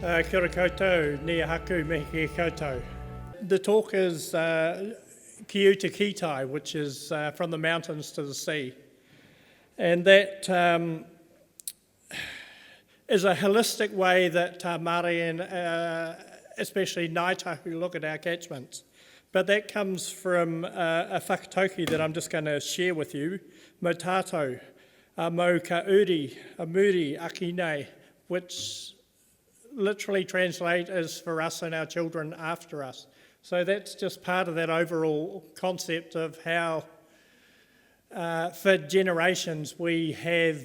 Kia ora koutou, nia haku mihi ki koutou. The talk is Kaitiakitanga, which is from the mountains to the sea. And that is a holistic way that Māori and especially Ngāitahu look at our catchments. But that comes from a whakatauki that I'm just going to share with you, mo tātou, mo ka uri, a muri, aki nei, which literally translate as for us and our children after us. So that's just part of that overall concept of how for generations we have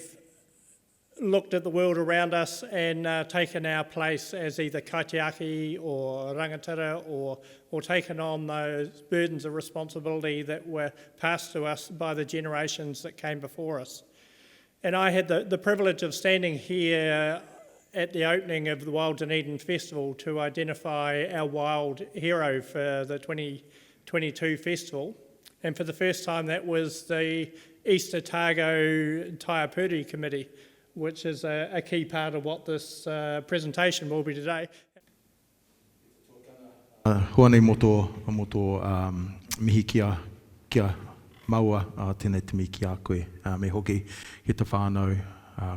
looked at the world around us and taken our place as either kaitiaki or rangatira or taken on those burdens of responsibility that were passed to us by the generations that came before us. And I had the privilege of standing here at the opening of the Wild Dunedin Festival to identify our wild hero for the 2022 festival. And for the first time that was the Easter Taiga Taipuri committee, which is a key part of what this presentation will be today. Huanei moto mihi kia maua tēnei timi ki a koe. Me hoki he te whānau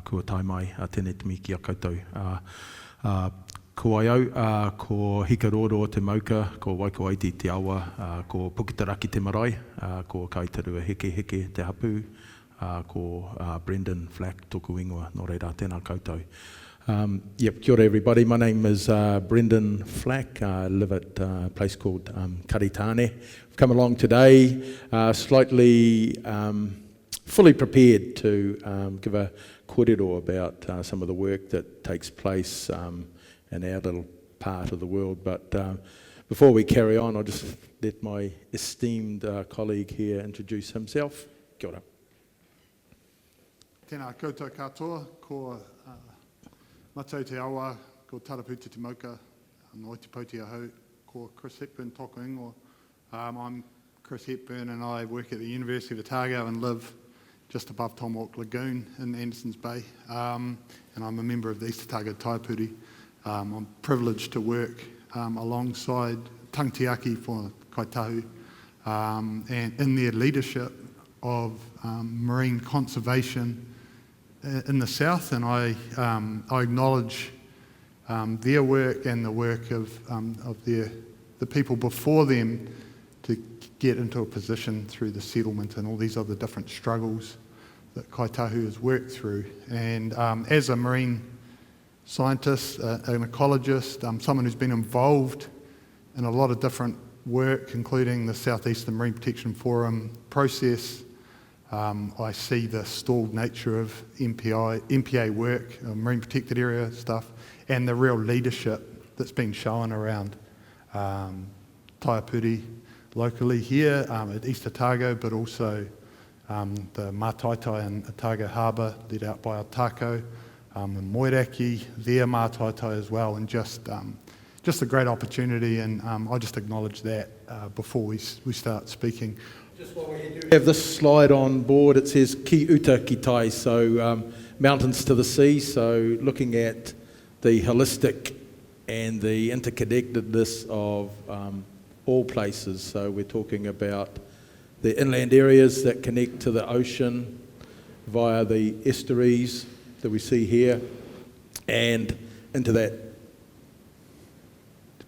kua tai mai tēnei timi ki a koutou. Ko ai au, ko hikaroro te mauka, ko waikoaiti te awa, ko pukitaraki te marae, ko kaitarua heke te hapu, ko Brendan Flack tōku ingoa, nō reira tēnā koutou. Kia ora everybody, my name is Brendan Flack. I live at a place called Karitane. I've come along today slightly fully prepared to give a kōrero about some of the work that takes place in our little part of the world. But before we carry on, I'll just let my esteemed colleague here introduce himself. Kia ora. Tēnā koutou katoa, ko Matau te awa, ko Taraputi te mauka, no te pauti ahau, ko Chris Hepburn tōku ingoa. I'm Chris Hepburn and I work at the University of Otago and live just above Tomahawk Lagoon in Andersons Bay. And I'm a member of the Easter Taiga Taipuri. I'm privileged to work alongside tangitiaki for Kaitahu and in their leadership of marine conservation in the south, and I acknowledge their work and the work of the people before them to get into a position through the settlement and all these other different struggles that Kaitahu has worked through. And as a marine scientist, an ecologist, someone who's been involved in a lot of different work, including the Southeastern Marine Protection Forum process, I see the stalled nature of MPA work, marine protected area stuff, and the real leadership that's been shown around Taipuri locally here at East Otago, but also the Mātaitai and Otago Harbour led out by Otako, and Moiraki, their Mātaitai as well, and just a great opportunity, and I just acknowledge that before we start speaking. Just while we have this slide on board, it says ki uta ki tai, so mountains to the sea, so looking at the holistic and the interconnectedness of all places. So we're talking about the inland areas that connect to the ocean via the estuaries that we see here, and into that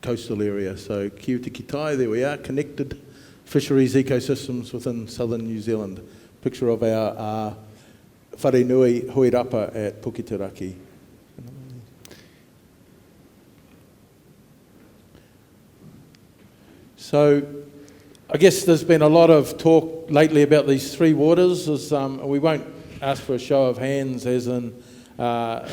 coastal area. So ki uta ki tai, there we are, connected fisheries ecosystems within southern New Zealand. Picture of our whare nui hoirapa at Pukitaraki. So I guess there's been a lot of talk lately about these three waters. We won't ask for a show of hands as in, I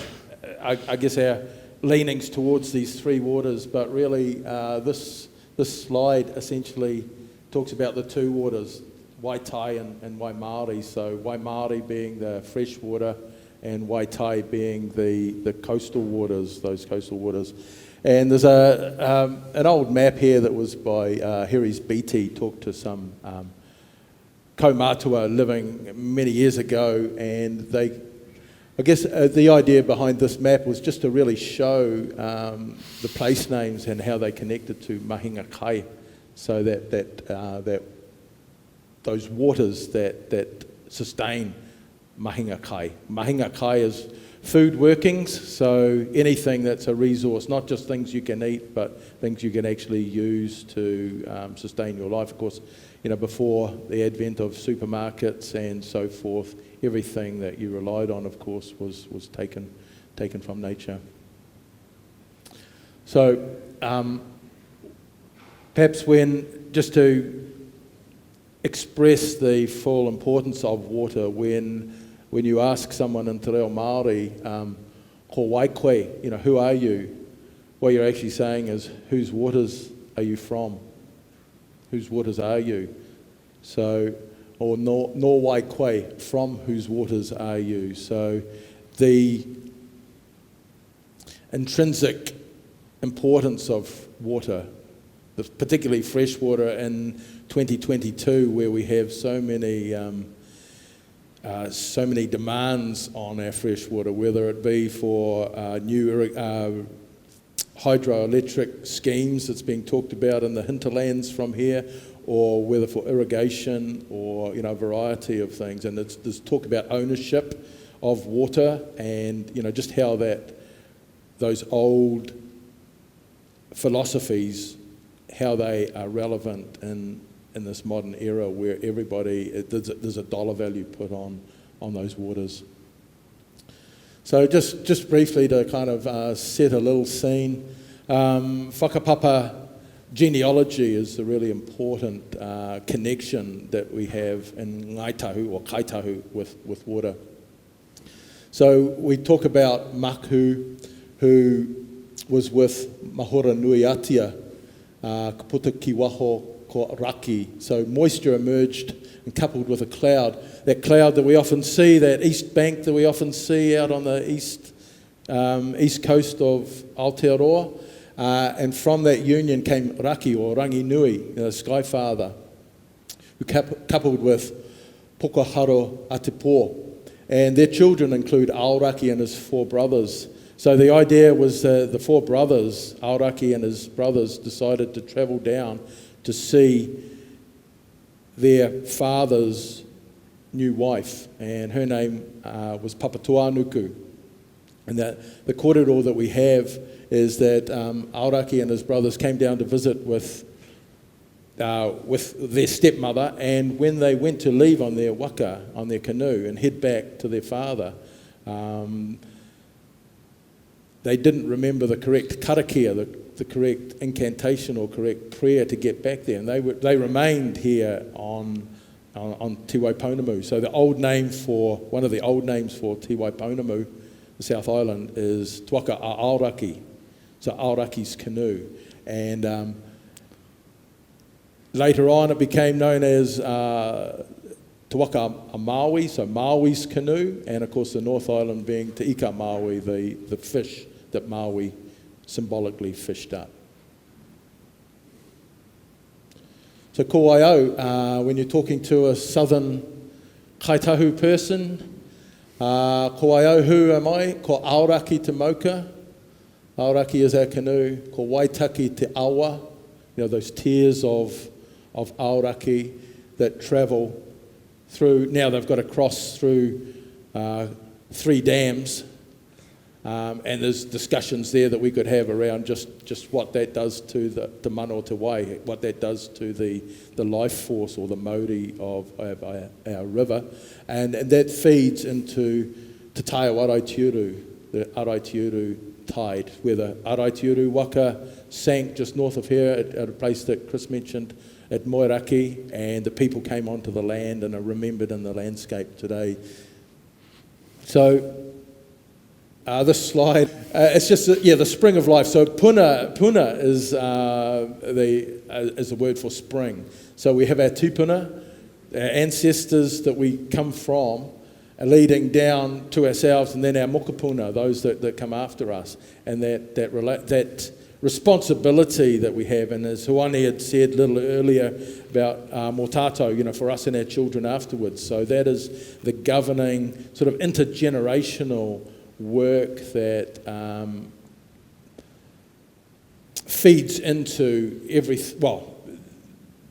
guess, our leanings towards these three waters, but really this slide essentially talks about the two waters, Waitai and Waimaori. So Waimaori being the fresh water and Waitai being the coastal waters, those coastal waters. And there's an old map here that was by Harry's Beatty, talked to some kaumātua living many years ago, and they I guess the idea behind this map was just to really show the place names and how they connected to mahinga kai, so that those waters that sustain mahinga kai. Mahinga kai is food workings, so anything that's a resource, not just things you can eat, but things you can actually use to sustain your life. Of course, before the advent of supermarkets and so forth, everything that you relied on, of course, was taken from nature. So perhaps just to express the full importance of water, when you ask someone in Te Reo Māori, ko waikoe, who are you? What you're actually saying is, whose waters are you from? Whose waters are you? So, or no waikoe, from whose waters are you? So the intrinsic importance of water, particularly fresh water in 2022, where we have so many demands on our fresh water, whether it be for new hydroelectric schemes that's being talked about in the hinterlands from here, or whether for irrigation, or a variety of things. And there's talk about ownership of water, and just how those old philosophies, how they are relevant in this modern era, where there's a dollar value put on those waters. So just briefly to kind of set a little scene, whakapapa genealogy is a really important connection that we have in ngaitahu or kaitahu with water. So we talk about Maku, who was with Mahora Nui Atia, Kaputa Kiwaho ko Raki. So moisture emerged and coupled with a cloud. That cloud that we often see, that east bank that we often see out on the east coast of Aotearoa. And from that union came Raki, or Rangi Nui, the Sky Father, who coupled with Pokaharo Atipo. And their children include Aoraki and his 4 brothers. So the idea was the 4 brothers, Aoraki and his brothers, decided to travel down to see their father's new wife. And her name was Papatuanuku. And that the kōrero that we have is that Aoraki and his brothers came down to visit with their stepmother, and when they went to leave on their waka, on their canoe, and head back to their father, they didn't remember the correct karakia, the correct incantation or correct prayer to get back there, and they remained here on Te Waiponamu. So one of the old names for Te Waiponamu, the South Island, is Tuaka a Aoraki, so Aoraki's canoe. And later on it became known as Tuaka a Maui, so Maui's canoe, and of course the North Island being Te Ika Maui, the fish that Maui symbolically fished up. So ko waiau, when you're talking to a southern kaitahu person, ko waiau, who am I? Ko Aoraki te Mauka. Aoraki is our canoe. Ko Waitaki te Awa, those tiers of Aoraki that travel through. Now they've got to cross through 3 dams, and there's discussions there that we could have around just what that does to the mano te wai, what that does to the life force or the mauri of our river, and that feeds into Te Tai Araitiuru, the Araitiuru tide, where the Araitiuru waka sank just north of here at a place that Chris mentioned, at Moiraki, and the people came onto the land and are remembered in the landscape today. So this slide, it's just the spring of life. So puna is a word for spring. So we have our tupuna, our ancestors that we come from, leading down to ourselves, and then our mokapuna, those that come after us, and that responsibility that we have, and as Hoani had said a little earlier about mō tātou, for us and our children afterwards. So that is the governing sort of intergenerational work that feeds into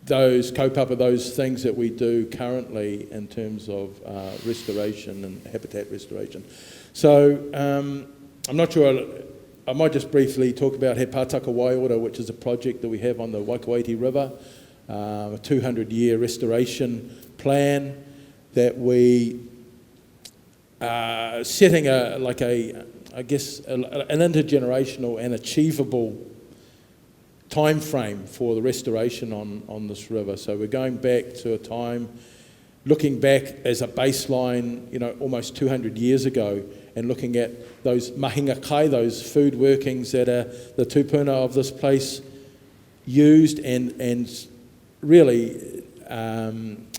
those kaupapa, those things that we do currently in terms of restoration and habitat restoration. So I'm not sure, I might just briefly talk about He Pātaka Waiora, which is a project that we have on the Waikaiti River, a 200-year restoration plan that we are setting an intergenerational and achievable time frame for the restoration on this river. So we're going back to a time, looking back as a baseline, almost 200 years ago, and looking at those mahikai, those food workings that the tupuna of this place used and really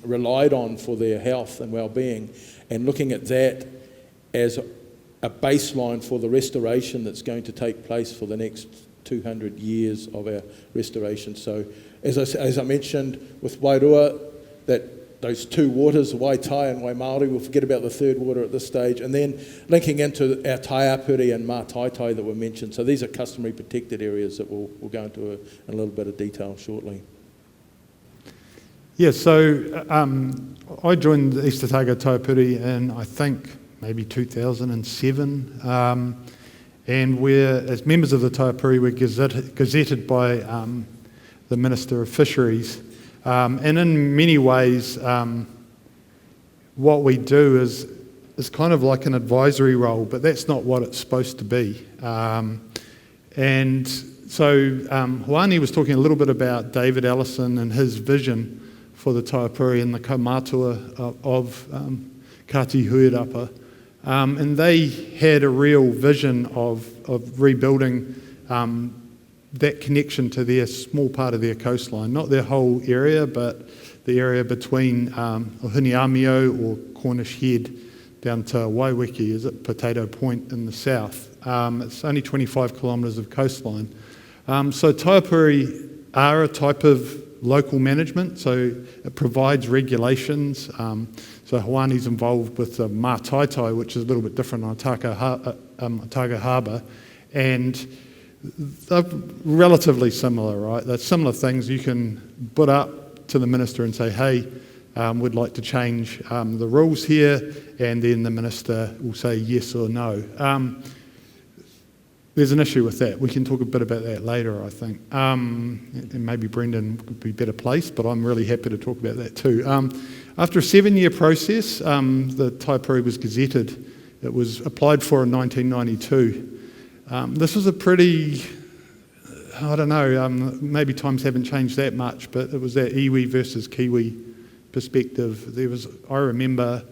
relied on for their health and well-being, and looking at that as a baseline for the restoration that's going to take place for the next 200 years of our restoration. So as I mentioned with Wairua, that those two waters, Waitai and Waimaori, we'll forget about the third water at this stage, and then linking into our Taiapuri and Mātaitai that were mentioned. So these are customary protected areas that we'll go into in a little bit of detail shortly. Yeah, so I joined the East Taiga Taipuri in, I think, maybe 2007. And we're, as members of the Taipuri, we're gazetted by the Minister of Fisheries. And in many ways, what we do is kind of like an advisory role, but that's not what it's supposed to be. And so Hoani was talking a little bit about David Allison and his vision for the Taipuri and the kaumātua of Kati Huirapa. And they had a real vision of rebuilding that connection to their small part of their coastline, not their whole area, but the area between Ohuniamio or Cornish Head down to Waiwiki, is it Potato Point in the south. It's only 25 kilometres of coastline. So Taipuri are a type of local management, so it provides regulations. So Hoani's involved with the Mātaitai, which is a little bit different on Otago Harbour, and they're relatively similar, right? They're similar things you can put up to the minister and say, hey, we'd like to change the rules here, and then the minister will say yes or no. There's an issue with that. We can talk a bit about that later, I think. And maybe Brendan would be better placed, but I'm really happy to talk about that too. After a 7-year process, the Taipuri was gazetted. It was applied for in 1992. This was a pretty, I don't know, maybe times haven't changed that much, but it was that iwi versus Kiwi perspective. I remember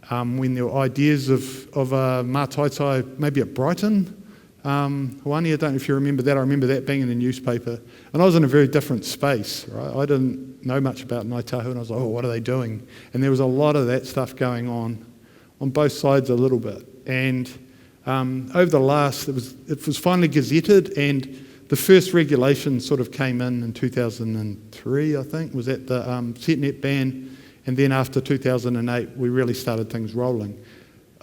when there were ideas of a Mātaitai, maybe at Brighton. Hoani, I don't know if you remember that. I remember that being in the newspaper. And I was in a very different space, right? I didn't know much about Ngāi Tahu, and I was like, oh, what are they doing? And there was a lot of that stuff going on both sides a little bit. And over the last, it was finally gazetted, and the first regulation sort of came in 2003, I think, was at the set net ban. And then after 2008, we really started things rolling.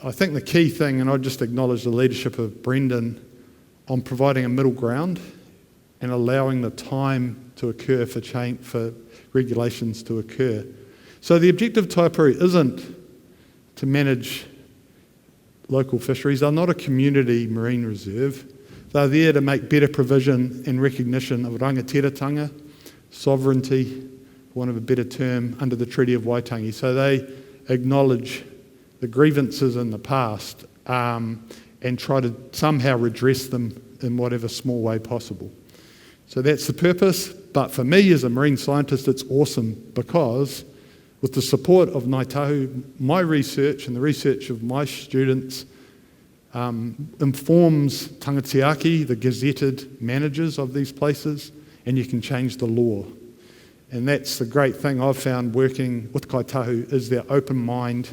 I think the key thing, and I just acknowledge the leadership of Brendan on providing a middle ground and allowing the time to occur for regulations to occur. So the objective of Taipuri isn't to manage local fisheries. They're not a community marine reserve. They're there to make better provision and recognition of rangatiratanga, sovereignty, for want of a better term, under the Treaty of Waitangi. So they acknowledge the grievances in the past and try to somehow redress them in whatever small way possible. So that's the purpose, but for me as a marine scientist, it's awesome because with the support of Ngāi Tahu, my research and the research of my students informs tangatiaki, the gazetted managers of these places, and you can change the law. And that's the great thing I've found working with Ngāi Tahu is their open mind,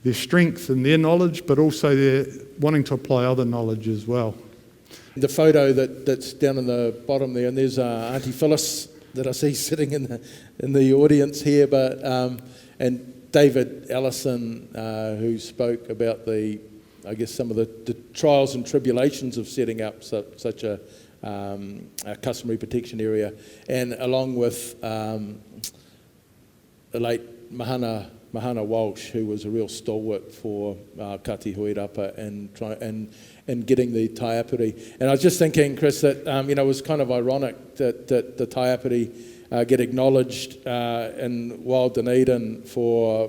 their strength and their knowledge, but also their wanting to apply other knowledge as well. The photo that's down in the bottom there, and there's Auntie Phyllis that I see sitting in the audience here, but and David Allison, who spoke about some of the trials and tribulations of setting up such a customary protection area, and along with the late Mahana Walsh, who was a real stalwart for Kati Huirapa and getting the Taipuri. And I was just thinking, Chris, that it was kind of ironic that the Taipuri get acknowledged in Wild Dunedin for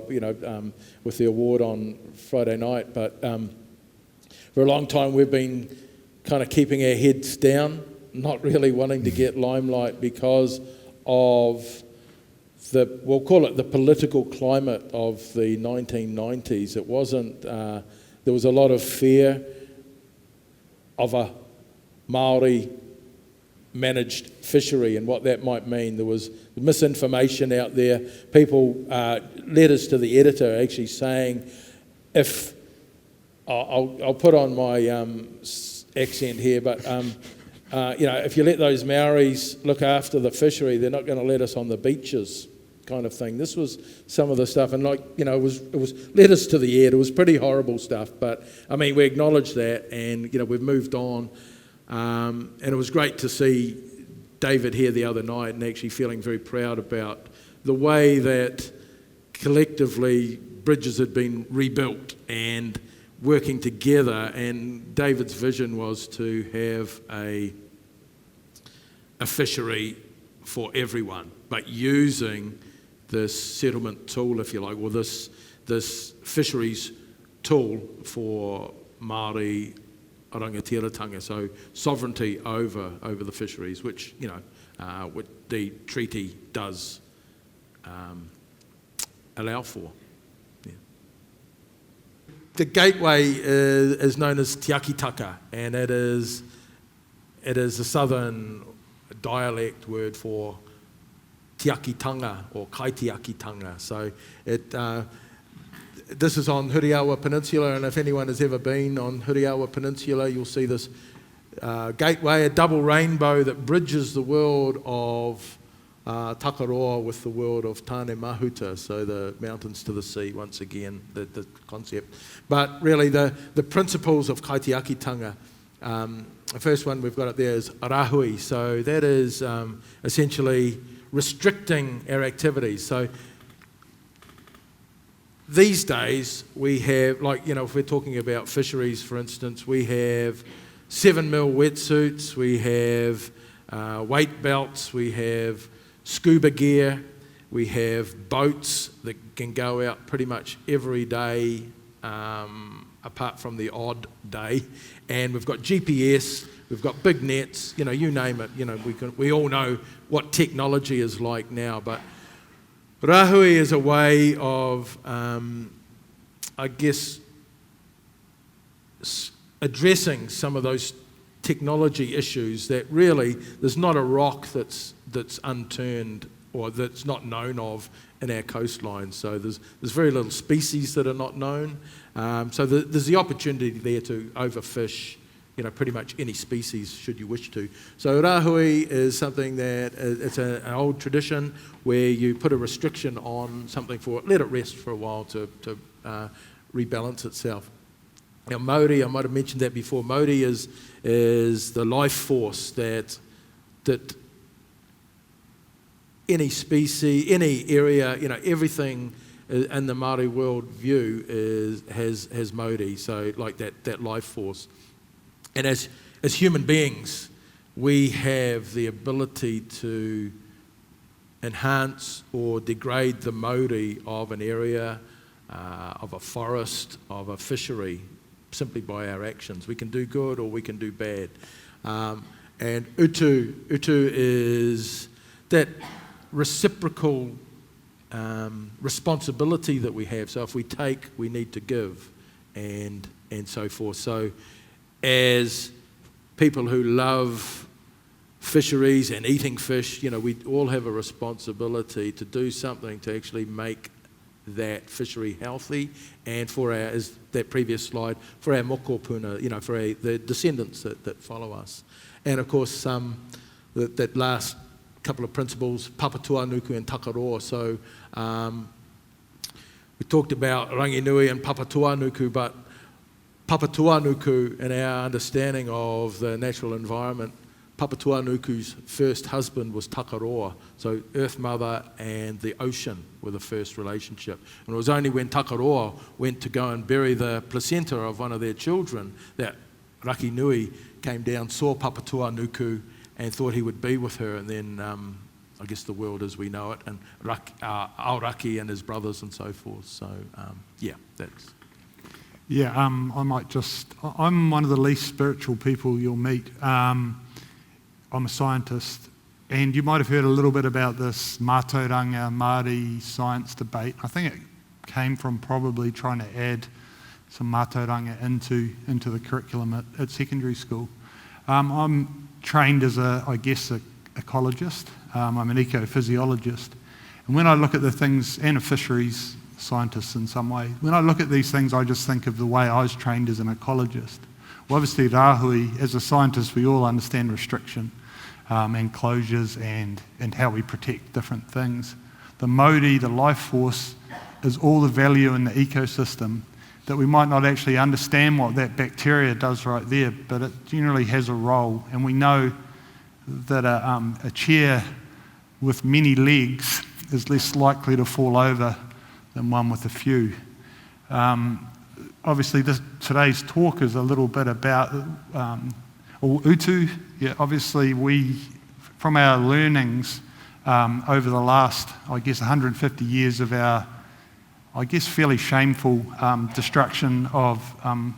with the award on Friday night, but for a long time we've been kind of keeping our heads down, not really wanting to get limelight because of we'll call it the political climate of the 1990s. It wasn't, there was a lot of fear of a Maori managed fishery and what that might mean. There was misinformation out there. People, letters to the editor actually saying, if, I'll put on my accent here, but if you let those Maoris look after the fishery, they're not going to let us on the beaches, kind of thing. This was some of the stuff, and it was letters to the ed. It was pretty horrible stuff, but I mean, we acknowledge that, and we've moved on, and it was great to see David here the other night and actually feeling very proud about the way that collectively bridges had been rebuilt and working together, and David's vision was to have a fishery for everyone, but using this settlement tool, if you like, or this fisheries tool for Māori rangatiratanga, so sovereignty over the fisheries, which what the treaty does allow for. Yeah. The gateway is known as Tiakitanga, and it is a southern dialect word for Tiakitanga or Kaitiakitanga. So this is on Huriawa Peninsula, and if anyone has ever been on Huriawa Peninsula, you'll see this gateway, a double rainbow that bridges the world of Takaroa with the world of Tāne Mahuta, so the mountains to the sea, once again, the concept. But really the principles of Kaitiakitanga, the first one we've got up there is rahui, so that is essentially restricting our activities. So these days we have, if we're talking about fisheries, for instance, we have 7 mil wetsuits, we have weight belts, we have scuba gear, we have boats that can go out pretty much every day, apart from the odd day, and we've got GPS, we've got big nets, you name it, we all know what technology is like now, but rahui is a way of, addressing some of those technology issues that really there's not a rock that's unturned or that's not known of in our coastline. So there's very little species that are not known. So there's the opportunity there to overfish, pretty much any species should you wish to. So rahui is something that it's an old tradition where you put a restriction on something let it rest for a while to rebalance itself. Now Maori, I might have mentioned that before, Maori is the life force that any species, any area, everything in the Māori world view has Maori, so like that life force. And as human beings, we have the ability to enhance or degrade the Maori of an area, of a forest, of a fishery, simply by our actions. We can do good or we can do bad. And utu is that reciprocal responsibility that we have. So if we take, we need to give, and so forth. So as people who love fisheries and eating fish, we all have a responsibility to do something to actually make that fishery healthy, and for our, as that previous slide, for our mokopuna, for the descendants that follow us. And of course, that last couple of principles, papatuanuku and takaroa. So we talked about ranginui and papatuanuku, but papatuanuku, in our understanding of the natural environment, Papatuanuku's first husband was Takaroa, so Earth Mother and the ocean were the first relationship. And it was only when Takaroa went to go and bury the placenta of one of their children that Raki Nui came down, saw Papatuanuku and thought he would be with her, and then I guess the world as we know it, and Aoraki and his brothers and so forth. So that's... Yeah, I might just... I'm one of the least spiritual people you'll meet. I'm a scientist, and you might have heard a little bit about this Mataranga Mahdi science debate. I think it came from probably trying to add some Mataranga into the curriculum at secondary school. I'm trained as a ecologist. I'm an ecophysiologist. And when I look at the things, and a fisheries scientist in some way, when I look at these things, I just think of the way I was trained as an ecologist. Well, obviously, Rahui, as a scientist, we all understand restriction and closures and how we protect different things. The Maori, the life force, is all the value in the ecosystem that we might not actually understand what that bacteria does right there, but it generally has a role. And we know that a chair with many legs is less likely to fall over than one with a few. Obviously, today's talk is a little bit about utu. Yeah, obviously, we, from our learnings over the last, 150 years of our, fairly shameful destruction of our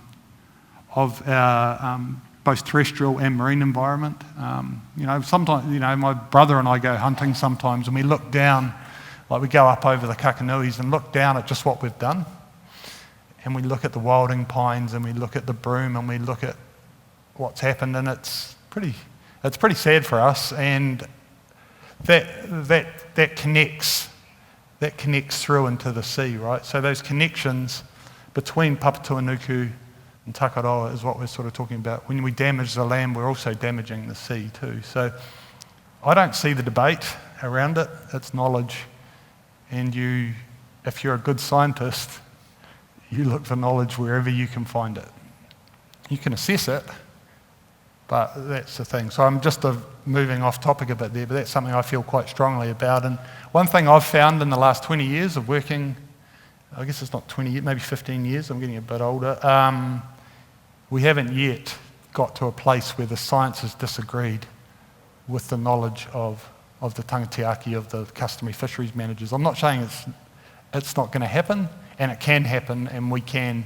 both terrestrial and marine environment. Sometimes, my brother and I go hunting sometimes, and we look down, like we go up over the Kakanuis and look down at just what we've done. And we look at the wilding pines, and we look at the broom, and we look at what's happened, and it's pretty sad for us. And that connects through into the sea, right? So those connections between Papatuanuku and Takaroa is what we're sort of talking about. When we damage the land, we're also damaging the sea too. So I don't see the debate around it. It's knowledge, and if you're a good scientist, you look for knowledge wherever you can find it. You can assess it, but that's the thing. So I'm just moving off topic a bit there, but that's something I feel quite strongly about. And one thing I've found in the last 20 years of working, I guess it's not 20 years, maybe 15 years, I'm getting a bit older, we haven't yet got to a place where the science has disagreed with the knowledge of the tangatiaki, of the customary fisheries managers. I'm not saying it's not going to happen, and it can happen, and we can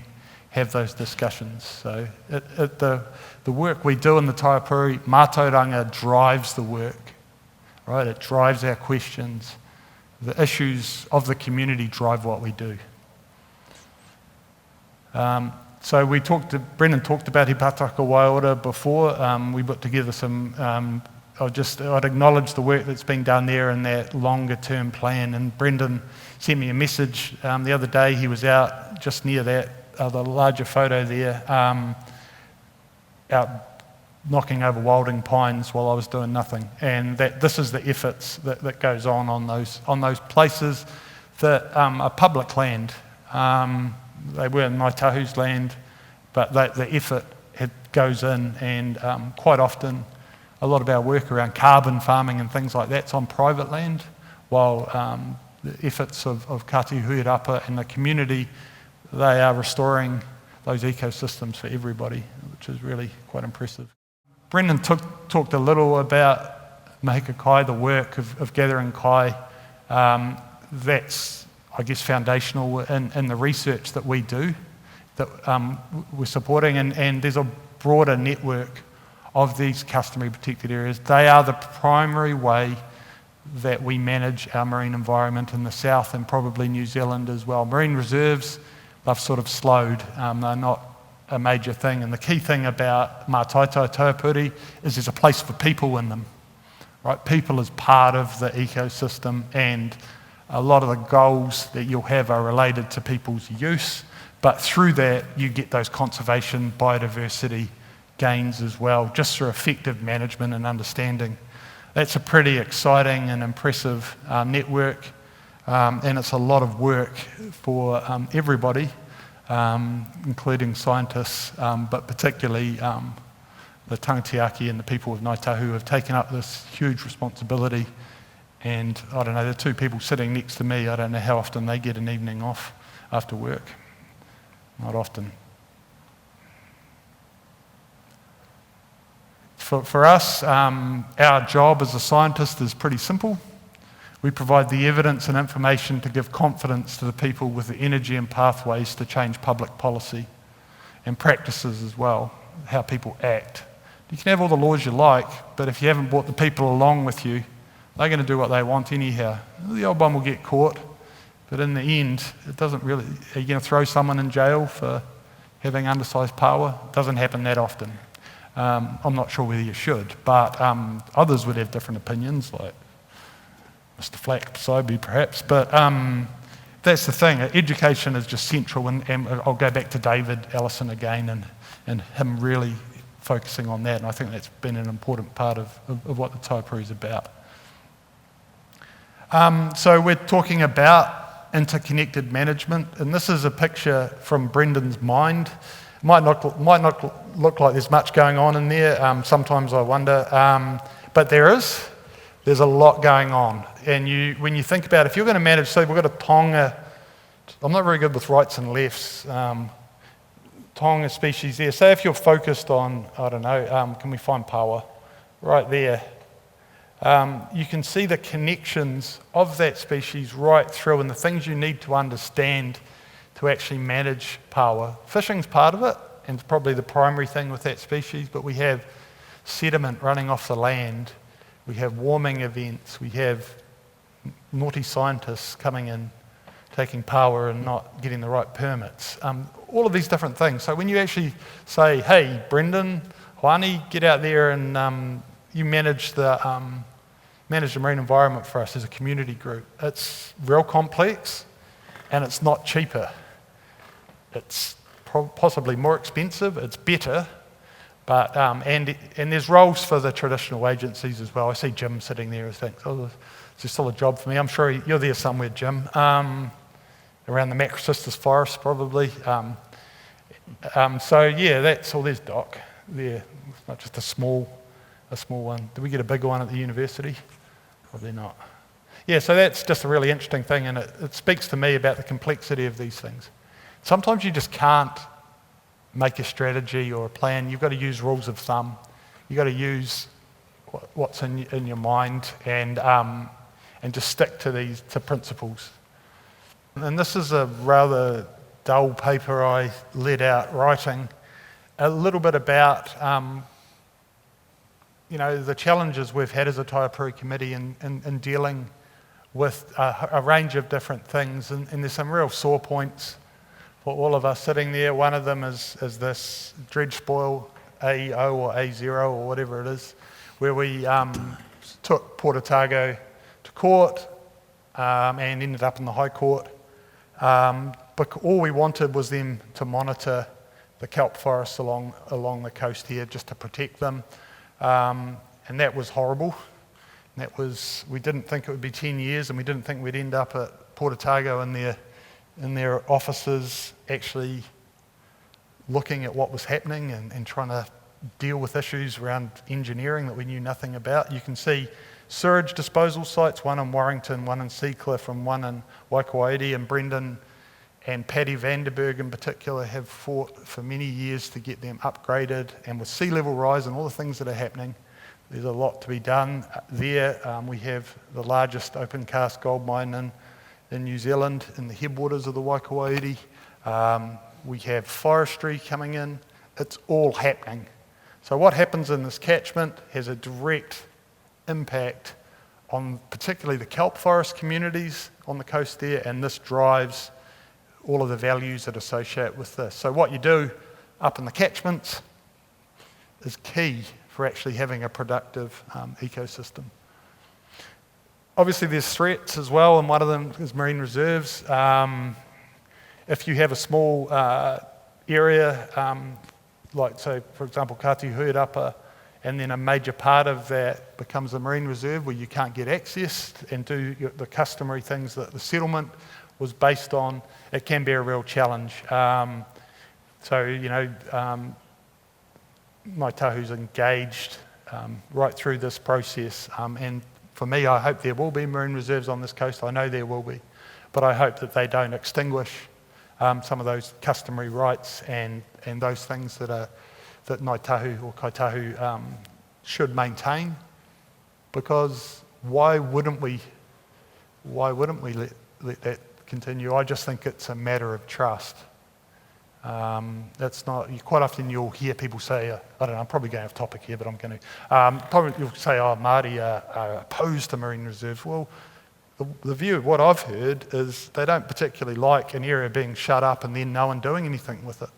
have those discussions. So the work we do in the Taipuri, Mātauranga drives the work, right? It drives our questions. The issues of the community drive what we do. So Brendan talked about He Pātaka Waiora before. We put together some, I'd acknowledge the work that's been done there in that longer term plan, and Brendan sent me a message the other day. He was out just near that, the larger photo there, out knocking over wilding pines while I was doing nothing. And this is the efforts that goes on those places that are public land. They were in Ngāi Tahu's land, but the effort goes in, and quite often a lot of our work around carbon farming and things like that's on private land, while the efforts of Kati Huirapa and the community, they are restoring those ecosystems for everybody, which is really quite impressive. Brendan talked a little about mahikai, the work of gathering kai. That's, foundational in the research that we do, that we're supporting, and there's a broader network of these customary protected areas. They are the primary way that we manage our marine environment in the south, and probably New Zealand as well. Marine reserves, they've sort of slowed. They're not a major thing. And the key thing about Mataranga Taipuri is there's a place for people in them, right? People as part of the ecosystem, and A lot of the goals that you'll have are related to people's use, but through that you get those conservation, biodiversity gains as well, just through effective management and understanding. That's a pretty exciting and impressive network, and it's a lot of work for everybody, including scientists, but particularly the tangatiaki and the people of Ngāi Tahu have taken up this huge responsibility. And I don't know, the two people sitting next to me, I don't know how often they get an evening off after work. Not often. For us, our job as a scientist is pretty simple. We provide the evidence and information to give confidence to the people with the energy and pathways to change public policy and practices as well, how people act. You can have all the laws you like, but if you haven't brought the people along with you, they're going to do what they want anyhow. The old one will get caught, but in the end, it doesn't really... Are you going to throw someone in jail for having undersized power? It doesn't happen that often. I'm not sure whether you should, but others would have different opinions, like Mr. Flack beside me perhaps, but that's the thing. Education is just central, and I'll go back to David Ellison again and him really focusing on that, and I think that's been an important part of what the Taipuri is about. So we're talking about interconnected management, and this is a picture from Brendan's mind. It might not look like there's much going on in there. Sometimes I wonder, but there's a lot going on. And when you think about it, if you're going to manage, so we've got a tonga. I'm not very good with rights and lefts. Tonga species there. Say if you're focused on, I don't know, can we find power? Right there. You can see the connections of that species right through and the things you need to understand to actually manage power. Fishing's part of it, and it's probably the primary thing with that species, but we have sediment running off the land, we have warming events, we have naughty scientists coming in, taking power and not getting the right permits. All of these different things. So when you actually say, hey, Brendan, Hoani, get out there and you manage the marine environment for us as a community group, it's real complex and it's not cheaper. It's possibly more expensive, it's better, but and there's roles for the traditional agencies as well. I see Jim sitting there and thinks, oh, is there still a job for me? I'm sure you're there somewhere, Jim, around the Macrosistis Forest probably. So yeah, that's all. There's Doc there. It's not just a small one. Did we get a bigger one at the university? Probably not. Yeah, so that's just a really interesting thing, and it speaks to me about the complexity of these things. Sometimes you just can't make a strategy or a plan. You've got to use rules of thumb. You've got to use what's in your mind and just stick to principles. And this is a rather dull paper I let out writing a little bit about the challenges we've had as a Taipuri committee in dealing with a range of different things, and there's some real sore points for all of us sitting there. One of them is this dredge spoil AO or A0 or whatever it is, where we took Port Otago to court and ended up in the High Court. But all we wanted was them to monitor the kelp forests along the coast here, just to protect them, and that was horrible. We didn't think it would be 10 years, and we didn't think we'd end up at Port Otago in their offices actually looking at what was happening and trying to deal with issues around engineering that we knew nothing about. You can see sewage disposal sites, one in Warrington, one in Seacliff, and one in Waikouaiti, and Brendan and Paddy Vanderberg in particular have fought for many years to get them upgraded, and with sea level rise and all the things that are happening, there's a lot to be done there. We have the largest open cast gold mine in New Zealand in the headwaters of the Waikouaiti. We have forestry coming in. It's all happening. So what happens in this catchment has a direct impact on particularly the kelp forest communities on the coast there, and this drives all of the values that associate with this. So what you do up in the catchments is key for actually having a productive ecosystem. obviously there's threats as well, and one of them is marine reserves. If you have a small area, like say, for example, Kati Huirapa, and then a major part of that becomes a marine reserve where you can't get access and do the customary things that the settlement was based on, it can be a real challenge. So, you know, Ngāi Tahu's engaged right through this process, and for me, I hope there will be marine reserves on this coast. I know there will be, but I hope that they don't extinguish some of those customary rights and those things that Ngāi Tahu or Kaitahu should maintain, because why wouldn't we let that continue? I just think it's a matter of trust. That's not, quite often you'll hear people say, I don't know, I'm probably going off topic here, but I'm going to, probably you'll say, oh, Māori are opposed to marine reserves. Well, the view of what I've heard is they don't particularly like an area being shut up and then no one doing anything with it.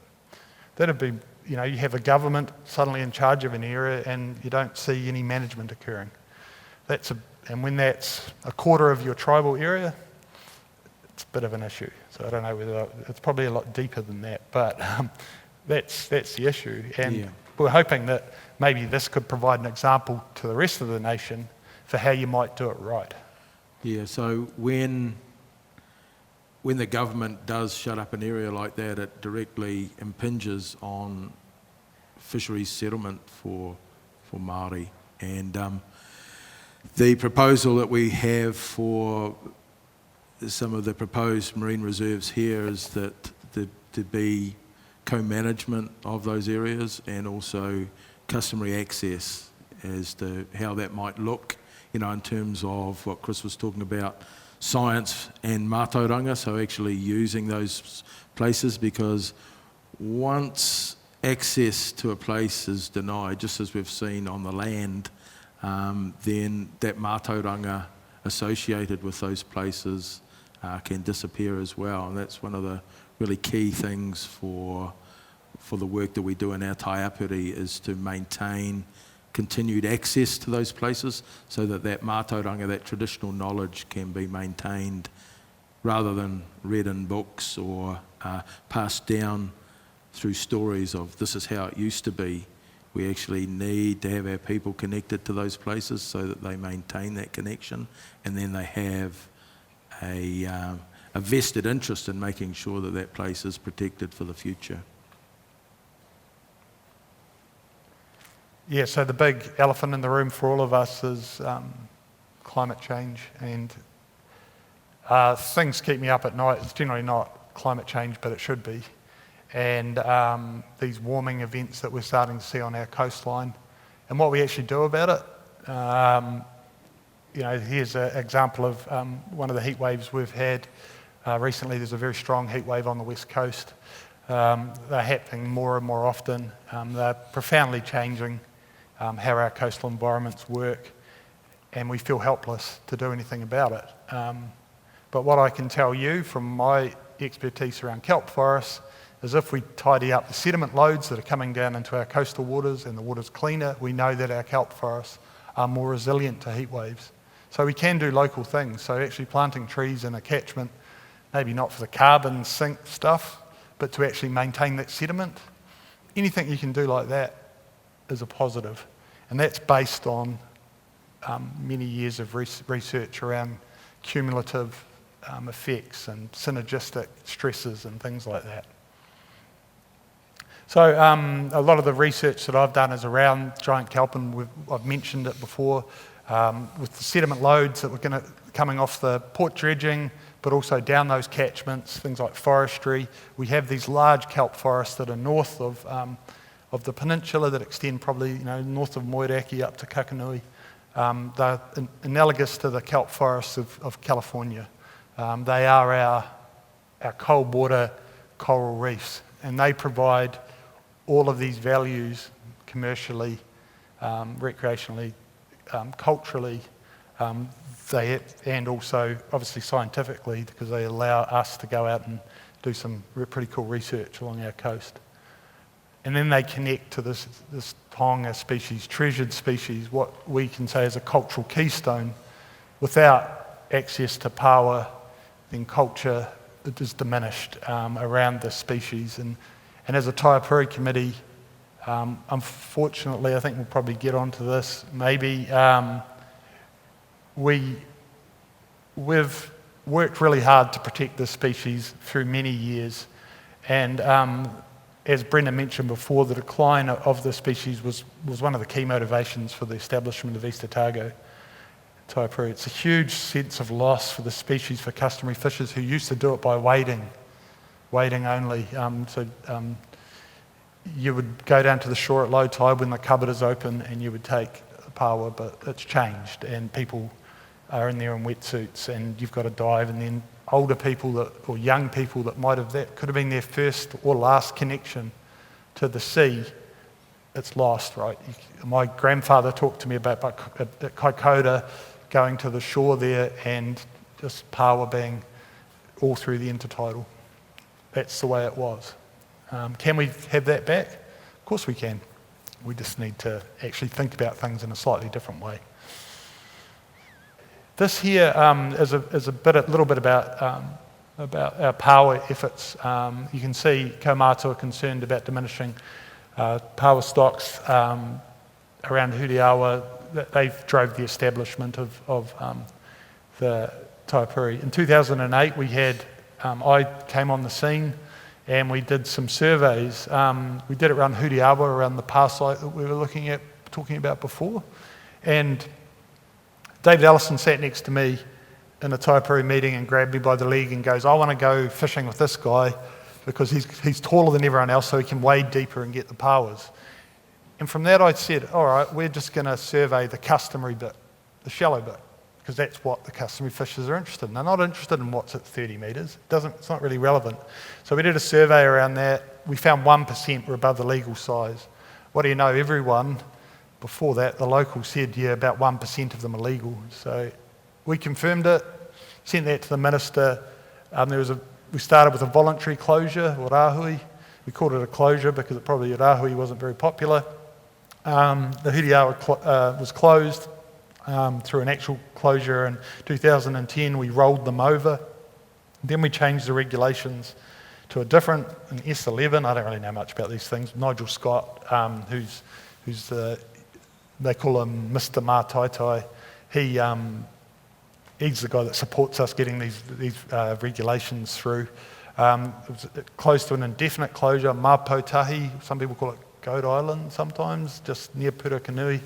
That'd be, you know, you have a government suddenly in charge of an area and you don't see any management occurring. And when that's a quarter of your tribal area, it's a bit of an issue. So I don't know whether, it's probably a lot deeper than that, but that's the issue. And we're hoping that maybe this could provide an example to the rest of the nation for how you might do it right. Yeah, so when the government does shut up an area like that, it directly impinges on fisheries settlement for Māori. And the proposal that we have for some of the proposed marine reserves here is that to be co-management of those areas and also customary access as to how that might look, you know, in terms of what Chris was talking about, science and mātauranga, so actually using those places, because once access to a place is denied, just as we've seen on the land, then that mātauranga associated with those places can disappear as well. And that's one of the really key things for the work that we do in our Taipuri, is to maintain continued access to those places so that mātauranga, that traditional knowledge, can be maintained rather than read in books or passed down through stories of this is how it used to be. We actually need to have our people connected to those places so that they maintain that connection, and then they have a vested interest in making sure that that place is protected for the future. Yeah, so the big elephant in the room for all of us is climate change, and things keep me up at night. It's generally not climate change, but it should be. And these warming events that we're starting to see on our coastline, and what we actually do about it. You know, here's an example of one of the heat waves we've had recently. There's a very strong heat wave on the west coast. They're happening more and more often. They're profoundly changing how our coastal environments work, and we feel helpless to do anything about it. But what I can tell you from my expertise around kelp forests is if we tidy up the sediment loads that are coming down into our coastal waters and the water's cleaner, we know that our kelp forests are more resilient to heat waves. So we can do local things. So actually planting trees in a catchment, maybe not for the carbon sink stuff, but to actually maintain that sediment. Anything you can do like that is a positive. And that's based on many years of research around cumulative effects and synergistic stresses and things like that. So a lot of the research that I've done is around giant kelp, and I've mentioned it before, with the sediment loads that we're coming off the port dredging, but also down those catchments, things like forestry. We have these large kelp forests that are north of the peninsula that extend probably, you know, north of Moiraki up to Kakanui. They're analogous to the kelp forests of California. They are our cold water coral reefs, and they provide all of these values commercially, recreationally, culturally, and also obviously scientifically, because they allow us to go out and do some pretty cool research along our coast. And then they connect to this taonga species, treasured species, what we can say is a cultural keystone without access to power, then culture is diminished around this species. And as a Taipuri committee, unfortunately, I think we'll probably get onto this, maybe we've worked really hard to protect this species through many years, and as Brendan mentioned before, the decline of the species was one of the key motivations for the establishment of East Otago Taipuri. It's a huge sense of loss for the species, for customary fishers who used to do it by wading only. You would go down to the shore at low tide when the cupboard is open and you would take the paua, but it's changed and people are in there in wetsuits and you've got to dive, and then older people or young people that could have been their first or last connection to the sea, it's lost, right? My grandfather talked to me about at Kaikoura going to the shore there and just paua being all through the intertidal. That's the way it was. Can we have that back? Of course we can. We just need to actually think about things in a slightly different way. This here is a little bit about our paua efforts. You can see Kaumātua are concerned about diminishing paua stocks around Huriawa. They drove the establishment of the Taipuri. In 2008, I came on the scene and we did some surveys. We did it around Huriawa, around the pā site that we were talking about before. And David Ellison sat next to me in a Taipuri meeting and grabbed me by the leg and goes, I want to go fishing with this guy because he's taller than everyone else so he can wade deeper and get the pauas. And from that I said, all right, we're just going to survey the customary bit, the shallow bit, because that's what the customary fishers are interested in. They're not interested in what's at 30 metres. It's not really relevant. So we did a survey around that. We found 1% were above the legal size. What do you know, everyone before that, the locals said, yeah, about 1% of them are legal. So we confirmed it, sent that to the minister. We started with a voluntary closure, or rahui. We called it a closure because rahui wasn't very popular. The Huriawa was closed through an actual closure in 2010. We rolled them over. Then we changed the regulations to a different, an S11. I don't really know much about these things. Nigel Scott, who's they call him Mr. Mā Tai Tai. He's the guy that supports us getting these regulations through. It was close to an indefinite closure. Mapotahi, some people call it Goat Island sometimes, just near Purakanui.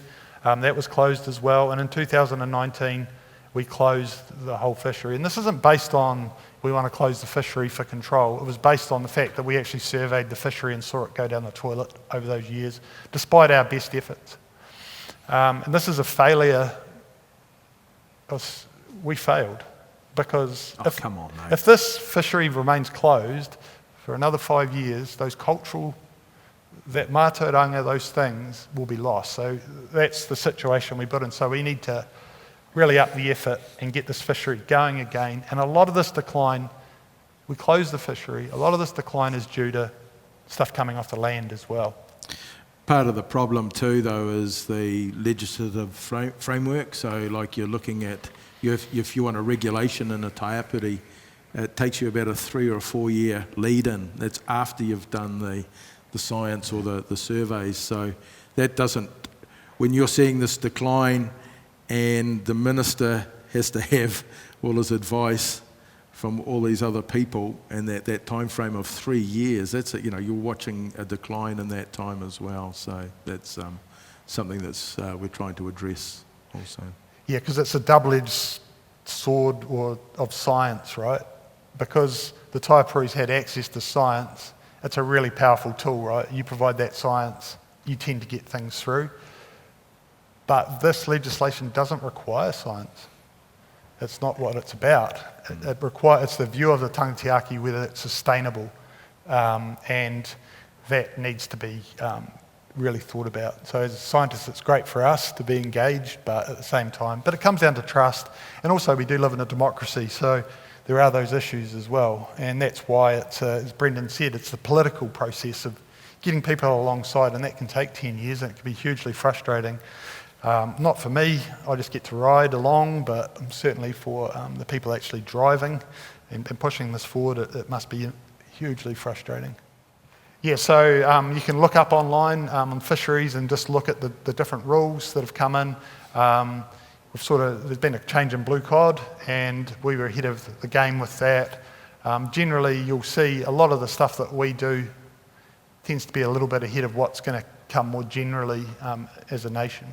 That was closed as well. And in 2019, we closed the whole fishery. And this isn't based on we want to close the fishery for control. It was based on the fact that we actually surveyed the fishery and saw it go down the toilet over those years, despite our best efforts. And this is a failure. We failed because if this fishery remains closed for another 5 years, those cultural, that mātauranga, those things will be lost. So that's the situation we put in. So we need to really up the effort and get this fishery going again. And a lot of this decline, we closed the fishery, a lot of this decline is due to stuff coming off the land as well. Part of the problem too, though, is the legislative framework. So like you're looking at, if you want a regulation in a Taipuri, it takes you about a 3 or 4 year lead in. That's after you've done the science or the surveys. So that doesn't, when you're seeing this decline and the minister has to have all his advice from all these other people, and that time frame of 3 years, that's it, you're watching a decline in that time as well. So that's something that's we're trying to address also. Yeah, because it's a double-edged sword of science, right? Because the Taipuris had access to science, it's a really powerful tool, right? You provide that science, you tend to get things through. But this legislation doesn't require science. It's not what it's about. It's the view of the tangatiaki whether it's sustainable, and that needs to be really thought about. So as scientists, it's great for us to be engaged, but at the same time, but it comes down to trust. And also we do live in a democracy, so there are those issues as well. And that's why it's, as Brendan said, it's the political process of getting people alongside, and that can take 10 years and it can be hugely frustrating. Not for me, I just get to ride along, but certainly for the people actually driving and pushing this forward, it must be hugely frustrating. Yeah, so you can look up online on fisheries and just look at the different rules that have come in. There's been a change in blue cod, and we were ahead of the game with that. Generally, you'll see a lot of the stuff that we do tends to be a little bit ahead of what's going to come more generally as a nation.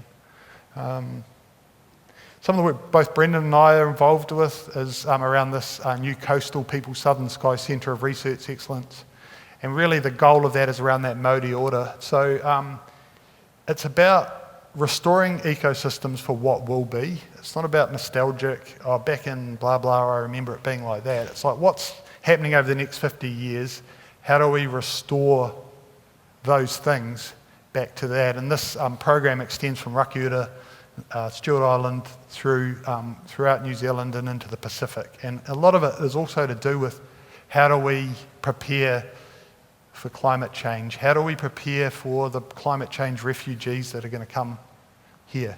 Some of the work both Brendan and I are involved with is around this new Coastal People Southern Sky Centre of Research Excellence. And really the goal of that is around that Maori order. So it's about restoring ecosystems for what will be. It's not about nostalgic, back in blah, blah, I remember it being like that. It's like, what's happening over the next 50 years? How do we restore those things back to that? And this program extends from Rakiura, Stewart Island, throughout New Zealand and into the Pacific. And a lot of it is also to do with how do we prepare for climate change? How do we prepare for the climate change refugees that are going to come here?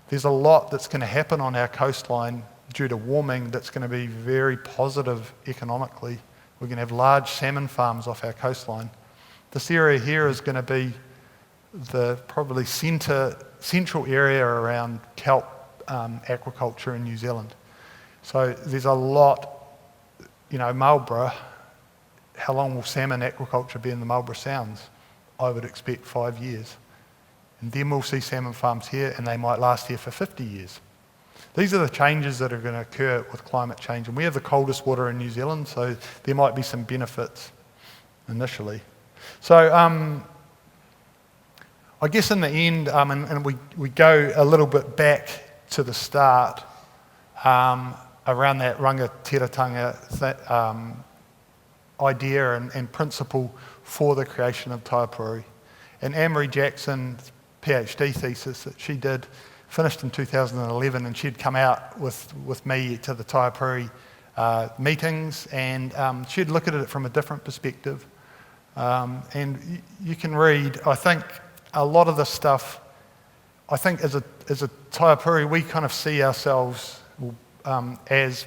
There's a lot that's going to happen on our coastline due to warming that's going to be very positive economically. We're going to have large salmon farms off our coastline. This area here is going to be the probably central area around kelp aquaculture in New Zealand. So there's a lot, Marlborough, how long will salmon aquaculture be in the Marlborough Sounds? I would expect 5 years. And then we'll see salmon farms here, and they might last here for 50 years. These are the changes that are going to occur with climate change. And we have the coldest water in New Zealand, so there might be some benefits initially. So I guess in the end, and we go a little bit back to the start around that rangatiratanga idea and principle for the creation of Taipuri. And Anne-Marie Jackson's PhD thesis that she did finished in 2011, and she'd come out with me to the Taipuri meetings, and she'd look at it from a different perspective. And you can read, I think, a lot of the stuff, I think as a Taipuri, we kind of see ourselves as,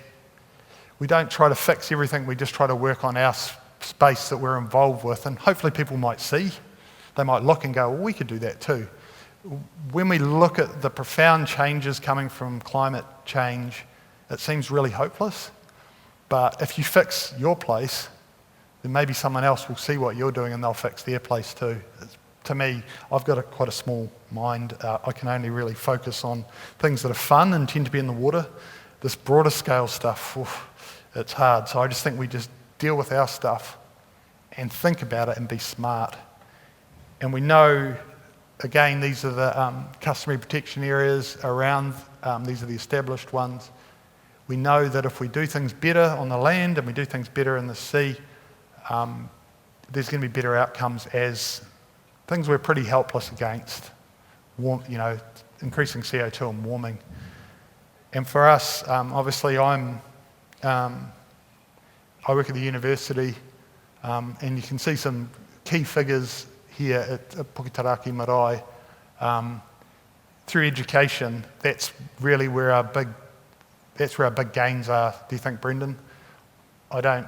we don't try to fix everything, we just try to work on our space that we're involved with, and hopefully people might see. They might look and go, well, we could do that too. When we look at the profound changes coming from climate change, it seems really hopeless. But if you fix your place, then maybe someone else will see what you're doing and they'll fix their place too. To me, I've got quite a small mind. I can only really focus on things that are fun and tend to be in the water. This broader scale stuff, it's hard. So I just think we just deal with our stuff and think about it and be smart. And we know, again, these are the customary protection areas around, these are the established ones. We know that if we do things better on the land and we do things better in the sea, there's going to be better outcomes as things we're pretty helpless against, increasing CO2 and warming. And for us, obviously I work at the university, and you can see some key figures here at Puketaraki Marae. Through education, that's really where our big gains are. Do you think, Brendan? I don't.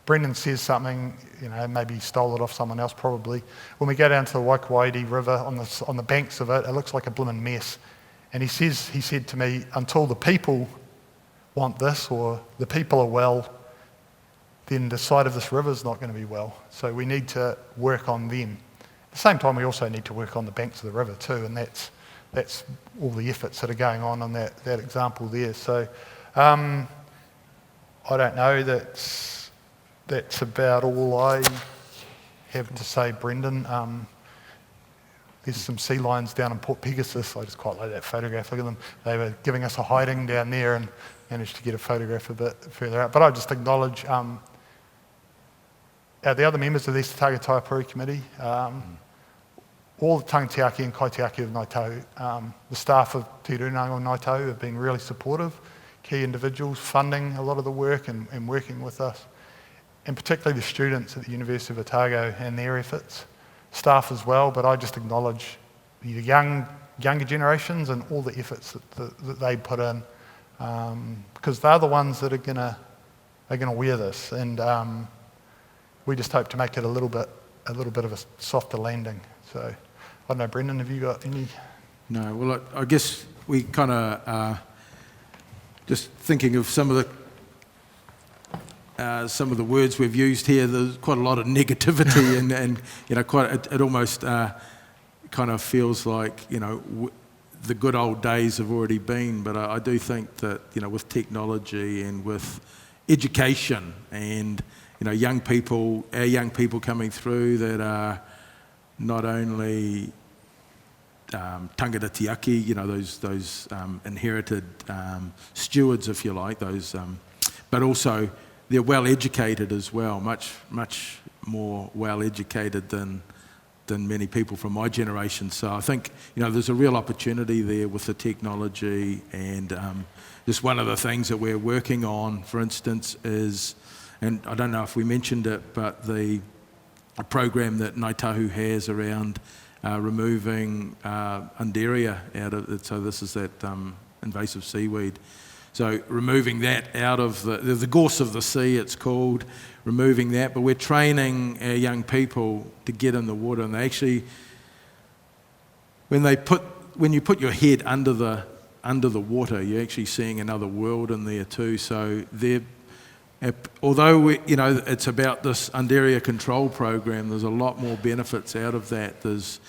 Brendan says something, maybe he stole it off someone else probably. When we go down to the Waikawaiti River, on the banks of it, it looks like a blooming mess. And he said to me, until the people want this, or the people are well, then the side of this river is not going to be well. So we need to work on them. At the same time, we also need to work on the banks of the river too, and that's all the efforts that are going on that example there. So I don't know, that's about all I have to say, Brendan. There's some sea lions down in Port Pegasus. I just quite like that photograph. Look at them. They were giving us a hiding down there and managed to get a photograph a bit further out. But I just acknowledge the other members of the Taiga Taipuri Committee, all the tangatiaki and kaitiaki of Ngāi Tahu, the staff of Te Rūnanga of Ngāi Tahu have been really supportive, key individuals funding a lot of the work and working with us, and particularly the students at the University of Otago and their efforts, staff as well, but I just acknowledge, younger generations and all the efforts that they put in, because they're the ones that are gonna wear this, and we just hope to make it a little bit of a softer landing. So I don't know, Brendan, have you got any? No, well, I guess we kind of just thinking of some of the words we've used here. There's quite a lot of negativity, and you know, it almost kind of feels like, you know, the good old days have already been. But I do think that, you know, with technology and with education and, you know, our young people coming through that are not only tangata tiaki, you know, those inherited stewards, if you like, but also they're well educated as well, much more well educated than many people from my generation. So I think, you know, there's a real opportunity there with the technology, and just one of the things that we're working on, for instance, is, and I don't know if we mentioned it, but a program that Ngāi Tahu has around removing Undaria out of it. So this is that invasive seaweed. So removing that out of the gorse of the sea, it's called, removing that. But we're training our young people to get in the water, and they actually, when you put your head under the water, you're actually seeing another world in there too. So although you know, it's about this Undaria control program, there's a lot more benefits out of that. There's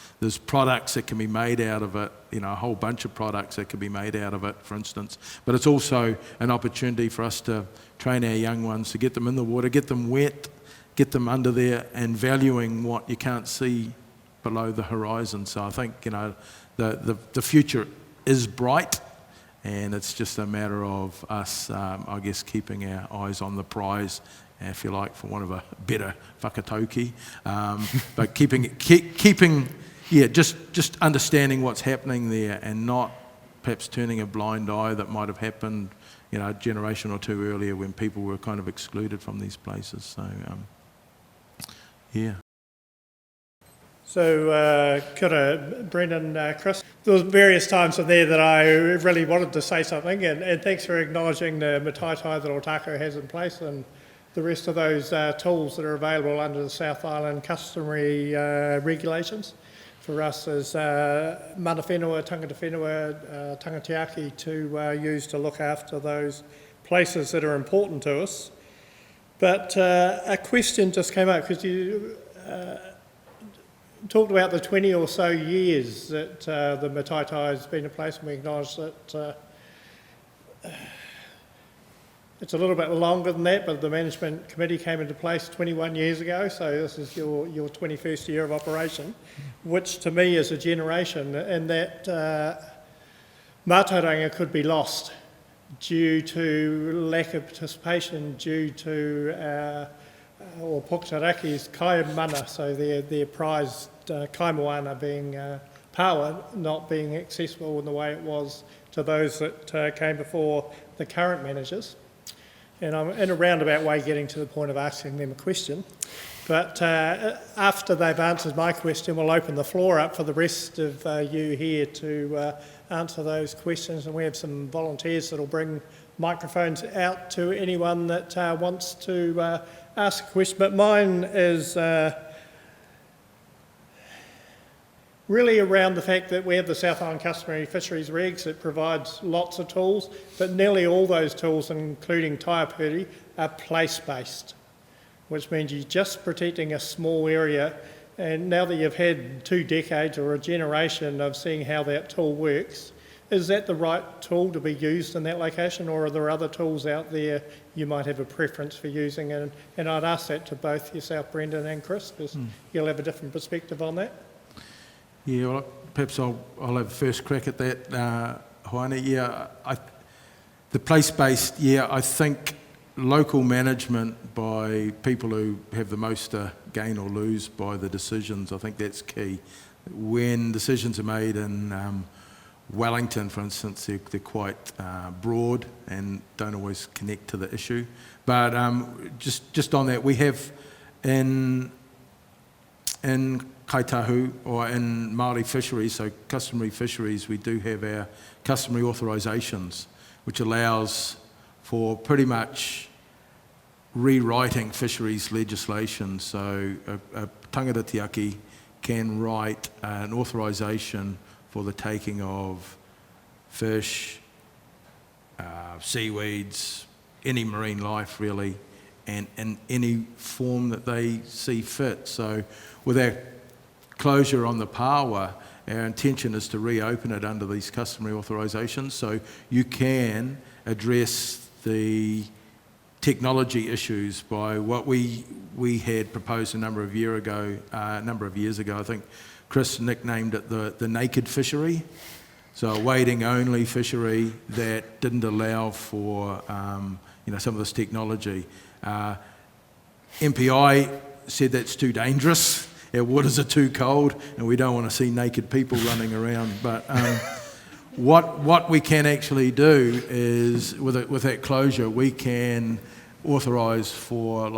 products that can be made out of it, you know, a whole bunch of products that can be made out of it, for instance. But it's also an opportunity for us to train our young ones, to get them in the water, get them wet, get them under there, and valuing what you can't see below the horizon. So I think, you know, the future is bright. And it's just a matter of us, I guess, keeping our eyes on the prize, if you like, for want of a better whakatauki. But keeping, just understanding what's happening there, and not perhaps turning a blind eye that might have happened, you know, a generation or two earlier when people were kind of excluded from these places. So, yeah. So, kia ora, Brendan, Chris. There was various times in there that I really wanted to say something, and thanks for acknowledging the mataitae that Ōtākau has in place and the rest of those tools that are available under the South Island customary regulations for us as mana whenua, tangata whenua, tangatiaki to use to look after those places that are important to us. But a question just came up, because you talked about the 20 or so years that the mataitae has been in place, and we acknowledge that it's a little bit longer than that, but the management committee came into place 21 years ago, so this is your 21st year of operation, which to me is a generation, and that Mataranga could be lost due to lack of participation, due to or Pokutaraki's kai mana, so their prized kai moana being power not being accessible in the way it was to those that came before the current managers. And I'm in a roundabout way getting to the point of asking them a question. But after they've answered my question, we'll open the floor up for the rest of you here to answer those questions. And we have some volunteers that will bring microphones out to anyone that wants to ask a question. But mine is really around the fact that we have the South Island Customary Fisheries Regs that provides lots of tools, but nearly all those tools, including Taipuri, are place-based, which means you're just protecting a small area. And now that you've had 2 decades or a generation of seeing how that tool works, is that the right tool to be used in that location, or are there other tools out there you might have a preference for using? And I'd ask that to both yourself, Brendan, and Chris, because you'll have a different perspective on that. Yeah, well, perhaps I'll have a first crack at that, Hoane. Yeah, the place-based, I think local management by people who have the most to gain or lose by the decisions, I think that's key. When decisions are made in Wellington, for instance, they're quite broad and don't always connect to the issue. But just on that, we have in kaitahu, or in Maori fisheries, so customary fisheries, we do have our customary authorisations, which allows for pretty much rewriting fisheries legislation. So a tangata tiaki can write an authorisation for the taking of fish, seaweeds, any marine life really, and in any form that they see fit. So with our closure on the Pawa, our intention is to reopen it under these customary authorisations, so you can address the technology issues by what we had proposed a number of years ago. I think Chris nicknamed it the naked fishery. So a wading only fishery that didn't allow for some of this technology. MPI said that's too dangerous. Our waters are too cold, and we don't want to see naked people running around. But what we can actually do is, with that closure, we can authorise for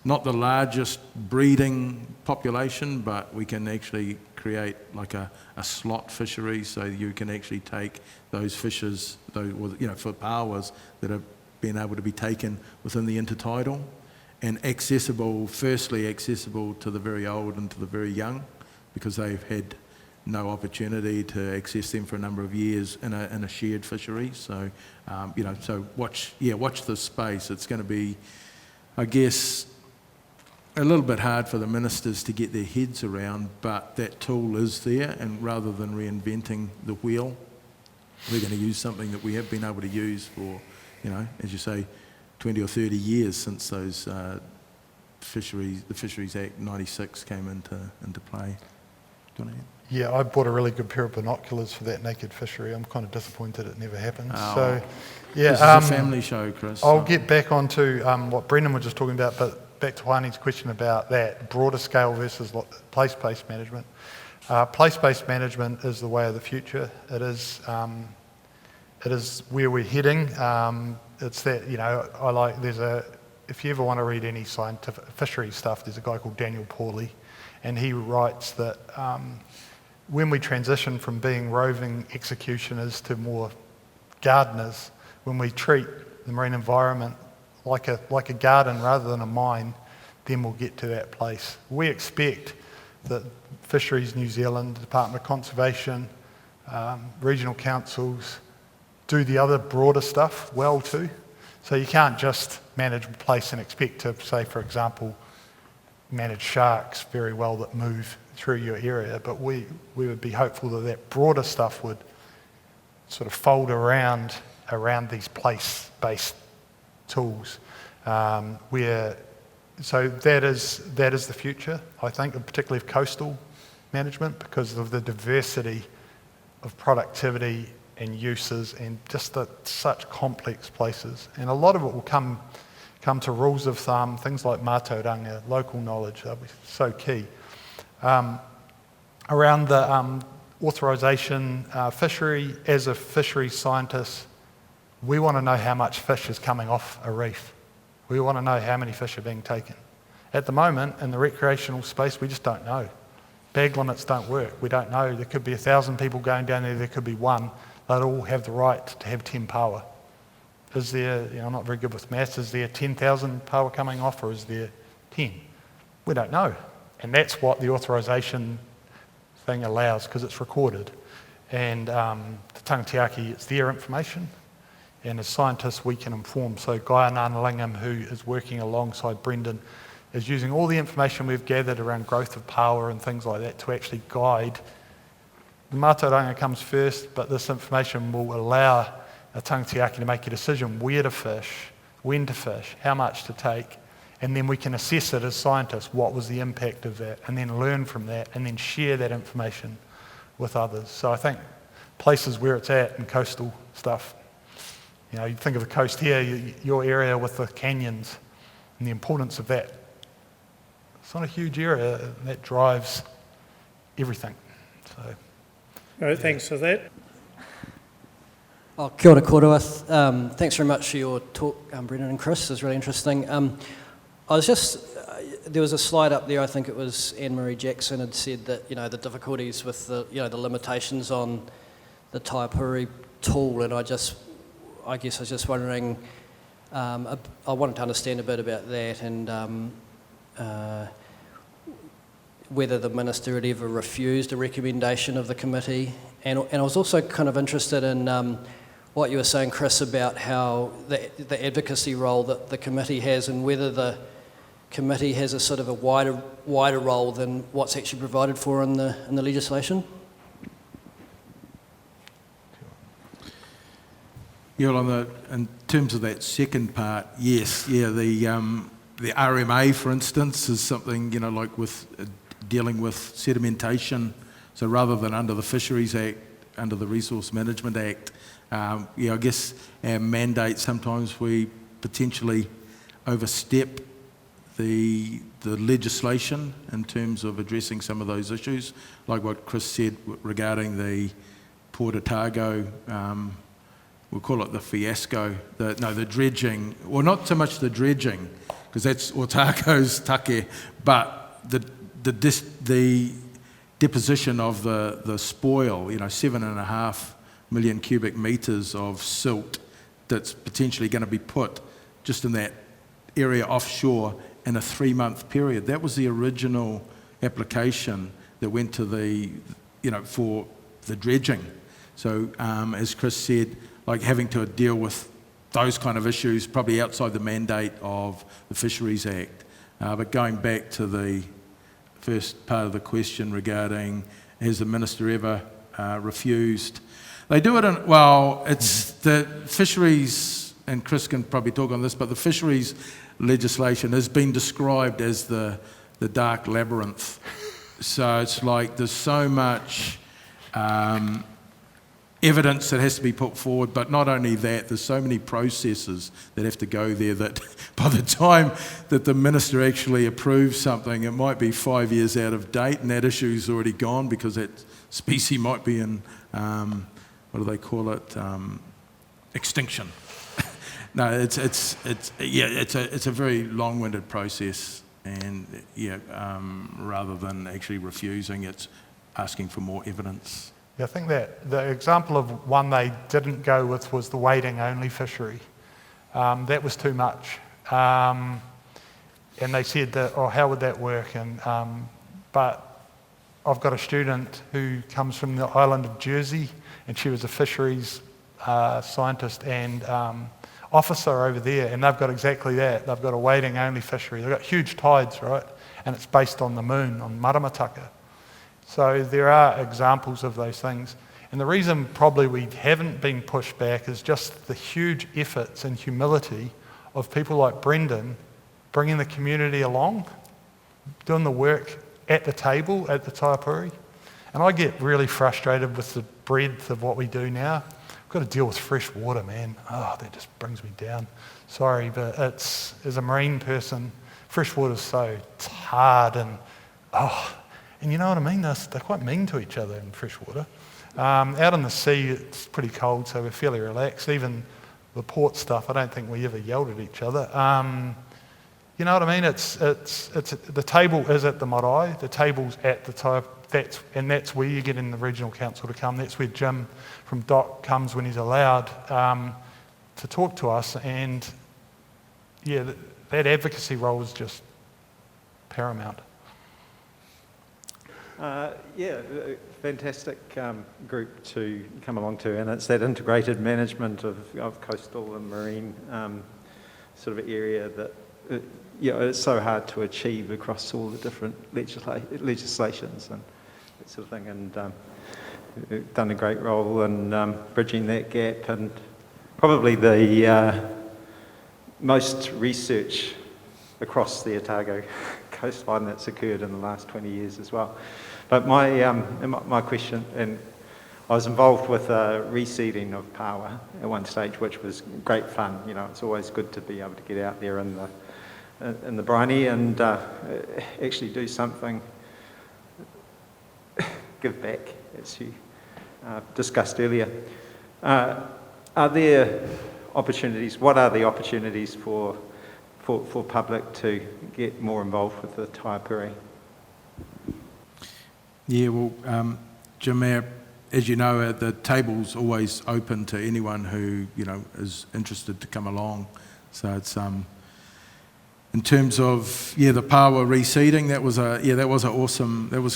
not the largest breeding population, but we can actually create like a slot fishery, so you can actually take those fishes, for pawas that have been able to be taken within the intertidal, and firstly accessible to the very old and to the very young, because they've had no opportunity to access them for a number of years in a shared fishery. So, so watch this space. It's going to be, I guess, a little bit hard for the ministers to get their heads around, but that tool is there, and rather than reinventing the wheel, we're going to use something that we have been able to use for, as you say, 20 or 30 years since those the Fisheries Act 96 came into play. Do you want to add? Yeah, I bought a really good pair of binoculars for that naked fishery. I'm kind of disappointed it never happened. Oh. So, yeah, This is a family show, Chris. I'll get back onto what Brendan was just talking about, but back to Juani's question about that broader scale versus place-based management. Place-based management is the way of the future. It is where we're heading. It's that, if you ever want to read any scientific fishery stuff, there's a guy called Daniel Pauly, and he writes that when we transition from being roving executioners to more gardeners, when we treat the marine environment like a garden rather than a mine, then we'll get to that place. We expect that Fisheries New Zealand, Department of Conservation, regional councils do the other broader stuff well too. So you can't just manage a place and expect to, say, for example, manage sharks very well that move through your area, but we would be hopeful that broader stuff would sort of fold around these place-based tools. So that is the future, I think, and particularly of coastal management, because of the diversity of productivity and uses and just such complex places. And a lot of it will come to rules of thumb, things like Mataranga, local knowledge, they'll be so key. Around the authorisation fishery, as a fishery scientist, we want to know how much fish is coming off a reef. We want to know how many fish are being taken. At the moment, in the recreational space, we just don't know. Bag limits don't work. We don't know. There could be 1,000 people going down there could be one. They'd all have the right to have 10 paua. Is there, I'm not very good with maths, is there 10,000 paua coming off, or is there 10? We don't know. And that's what the authorisation thing allows, because it's recorded. And the tangatiaki, it's their information. And as scientists, we can inform. So Guy Nanalingam, who is working alongside Brendan, is using all the information we've gathered around growth of paua and things like that to actually guide. The Mataranga comes first, but this information will allow a tangatiaki to make a decision where to fish, when to fish, how much to take, and then we can assess it as scientists, what was the impact of that, and then learn from that, and then share that information with others. So I think places where it's at and coastal stuff, you think of the coast here, your area with the canyons and the importance of that. It's not a huge area, and that drives everything. So, No, thanks for that. Oh, kia ora koroa. Thanks very much for your talk, Brendan and Chris. It was really interesting. I I was just, there was a slide up there, I think it was Anne-Marie Jackson had said that, you know, the difficulties with the, you know, the limitations on the Taipuri tool, and I guess I was just wondering, I wanted to understand a bit about that, and whether the Minister had ever refused a recommendation of the committee. And I was also kind of interested in what you were saying, Chris, about how the advocacy role that the committee has, and whether the committee has a sort of a wider role than what's actually provided for in the legislation. Yeah, in terms of that second part, yes, yeah, the RMA, for instance, is something, you know, like with dealing with sedimentation. So rather than under the Fisheries Act, under the Resource Management Act, yeah, I guess our mandate, sometimes we potentially overstep the legislation in terms of addressing some of those issues, like what Chris said regarding the Port Otago, we'll call it the fiasco, the dredging, well, not so much the dredging, because that's Otago's take, but the deposition of the spoil, you know, 7.5 million cubic metres of silt that's potentially going to be put just in that area offshore in a 3-month period. That was the original application that went to for the dredging. So as Chris said, like having to deal with those kind of issues, probably outside the mandate of the Fisheries Act. But going back to the first part of the question regarding, has the Minister ever refused? They do it it's the fisheries, and Chris can probably talk on this, but the fisheries legislation has been described as the dark labyrinth. So it's like there's so much evidence that has to be put forward, but not only that, there's so many processes that have to go there that by the time that the Minister actually approves something, it might be 5 years out of date, and that issue's already gone because that species might be in, what do they call it, extinction. No, it's a very long-winded process, and rather than actually refusing, it's asking for more evidence. Yeah, I think that the example of one they didn't go with was the wading-only fishery. That was too much. And they said that, how would that work? But I've got a student who comes from the island of Jersey, and she was a fisheries scientist and officer over there, and they've got exactly that. They've got a wading-only fishery. They've got huge tides, right? And it's based on the moon, on Maramataka. So there are examples of those things. And the reason probably we haven't been pushed back is just the huge efforts and humility of people like Brendan bringing the community along, doing the work at the table, at the Taipuri. And I get really frustrated with the breadth of what we do now. We've got to deal with fresh water, man. Oh, that just brings me down. Sorry, but as a marine person, fresh water is so hard and you know what I mean? They're quite mean to each other in freshwater. Out in the sea, it's pretty cold, so we're fairly relaxed. Even the port stuff, I don't think we ever yelled at each other. You know what I mean? It's the table is at the marae. The table's at the top. That's where you get in the regional council to come. That's where Jim from DOC comes when he's allowed to talk to us. And yeah, that advocacy role is just paramount. Fantastic group to come along to, and it's that integrated management of coastal and marine sort of area that it's so hard to achieve across all the different legislations and that sort of thing, and you've done a great role in bridging that gap, and probably the most research across the Otago coastline that's occurred in the last 20 years as well. But my question, and I was involved with reseeding of paua at one stage, which was great fun. You know, it's always good to be able to get out there in the briny and actually do something, give back, as you discussed earlier. Are there opportunities? What are the opportunities for for public to get more involved with the Taipuri. Yeah, well, Jim, as you know, the table's always open to anyone who, you know, is interested to come along. So it's, in terms of, the power reseeding, that was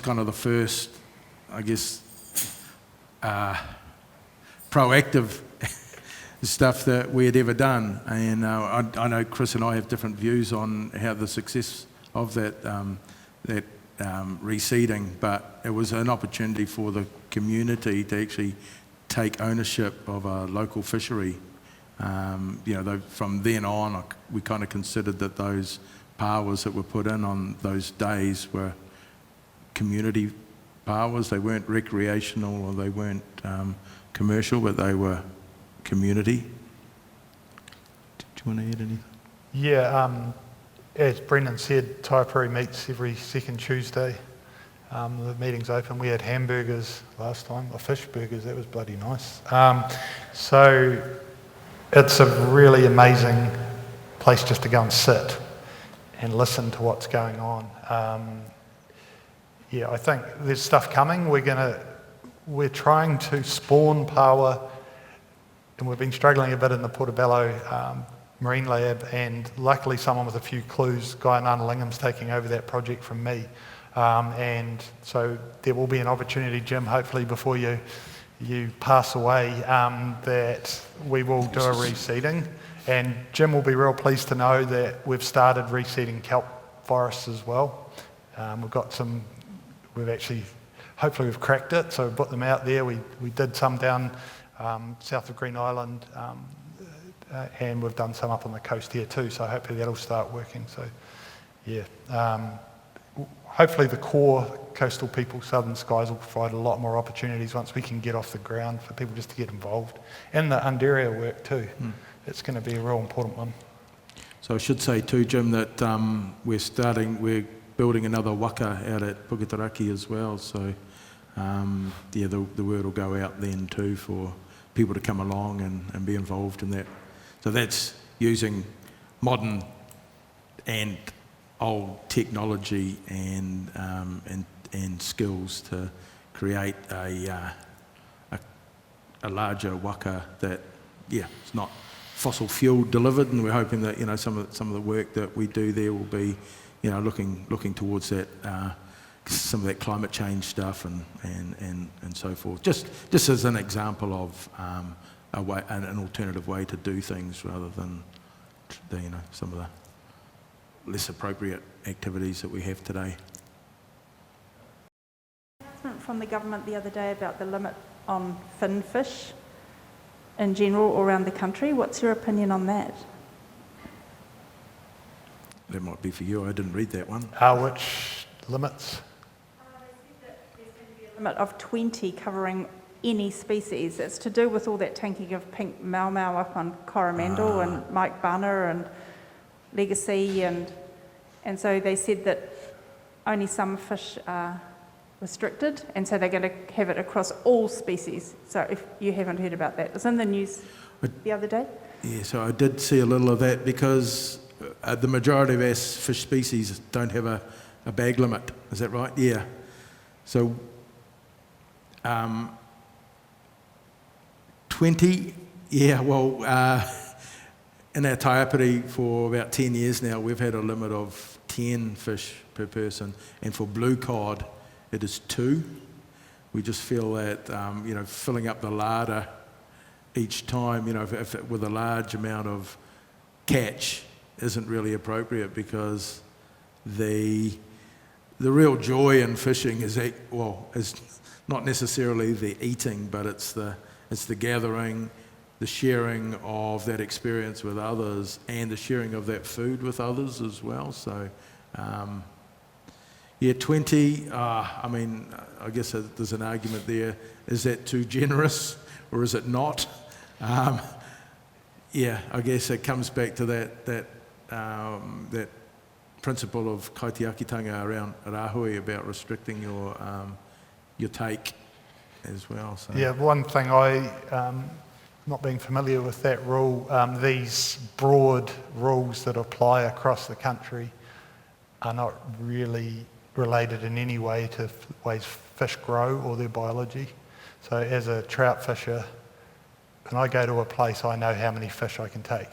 kind of the first, I guess, proactive stuff that we had ever done. And I know Chris and I have different views on how the success of that reseeding, but it was an opportunity for the community to actually take ownership of a local fishery. From then on, we kind of considered that those powers that were put in on those days were community powers. They weren't recreational or they weren't commercial, but they were community. Do you want to add anything? Yeah, as Brendan said, Taipuri meets every second Tuesday. The meeting's open. We had hamburgers last time, or fish burgers. That was bloody nice. So it's a really amazing place just to go and sit and listen to what's going on. I think there's stuff coming. We're trying to spawn power, and we've been struggling a bit in the Portobello Marine Lab, and luckily someone with a few clues, Guy Nunalingham's taking over that project from me. And so there will be an opportunity, Jim, hopefully before you pass away, that we will do a reseeding. And Jim will be real pleased to know that we've started reseeding kelp forests as well. Hopefully we've cracked it, so we put them out there. We did some down south of Green Island, and we've done some up on the coast here too, so hopefully that'll start working. So hopefully the core coastal people, Southern Skies, will provide a lot more opportunities once we can get off the ground for people just to get involved. And the Underia work too. It's going to be a real important one. So I should say too, Jim, that we're building another waka out at Puketaraki as well. So the word will go out then too for people to come along and be involved in that. So that's using modern and old technology and skills to create a larger waka that it's not fossil fuel delivered, and we're hoping that some of the work that we do there will be looking towards that some of that climate change stuff and so forth. Just as an example of an alternative way to do things rather than some of the less appropriate activities that we have today. Announcement from the government the other day about the limit on fin fish in general around the country. What's your opinion on that? That might be for you. I didn't read that one. Which limits? They said that there's going to be a limit of 20 covering any species. It's to do with all that tanking of pink mau mau up on Coromandel and Mike Banner and Legacy, and so they said that only some fish are restricted, and so they're going to have it across all species. So if you haven't heard about that, it was in the news the other day. Yeah, so I did see a little of that because the majority of our fish species don't have a bag limit. Is that right? Yeah. So 20, yeah, well, in our Taipuri for about 10 years now, we've had a limit of 10 fish per person, and for blue cod, it is 2. We just feel that, filling up the larder each time, with a large amount of catch isn't really appropriate, because the real joy in fishing is not necessarily the eating, but it's the gathering, the sharing of that experience with others, and the sharing of that food with others as well. So, 20, I guess there's an argument there. Is that too generous or is it not? I guess it comes back to that principle of Kaitiakitanga around Rahui about restricting your take as well. So. Yeah, one thing I not being familiar with that rule, these broad rules that apply across the country are not really related in any way to ways fish grow or their biology. So as a trout fisher, when I go to a place, I know how many fish I can take.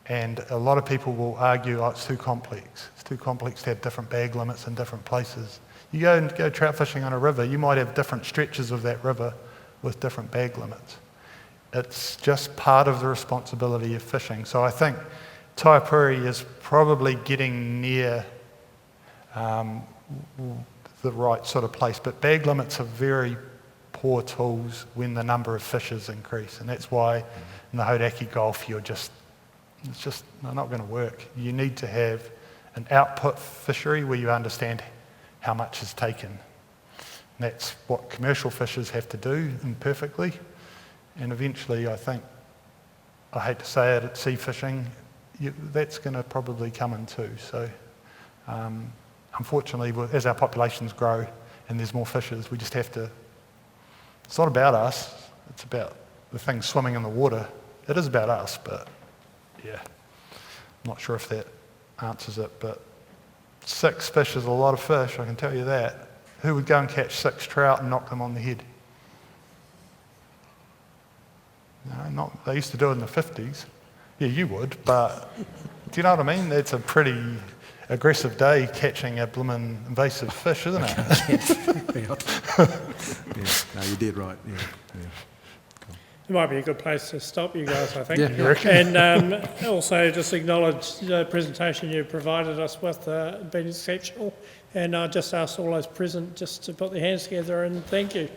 And a lot of people will argue, oh, it's too complex. It's too complex to have different bag limits in different places. You go trout fishing on a river, you might have different stretches of that river with different bag limits. It's just part of the responsibility of fishing. So I think Taipuri is probably getting near the right sort of place, but bag limits are very poor tools when the number of fishes increase, and that's why in the Hauraki Gulf it's just not going to work. You need to have an output fishery where you understand how much is taken. And that's what commercial fishers have to do imperfectly, and eventually I think, I hate to say it, at sea fishing, that's going to probably come in too. So unfortunately, as our populations grow and there's more fishers, we just have to, it's not about us, it's about the things swimming in the water. It is about us, but yeah, I'm not sure if that answers it, but 6 fish is a lot of fish, I can tell you that. Who would go and catch 6 trout and knock them on the head? No, they used to do it in the 50s. Yeah, you would, but do you know what I mean? That's a pretty aggressive day catching a bloomin' invasive fish, isn't it? No, you did right. Yeah. It might be a good place to stop you guys, I think. Yeah, you reckon? And also just acknowledge the presentation you provided us with, been exceptional. And I just ask all those present just to put their hands together and thank you.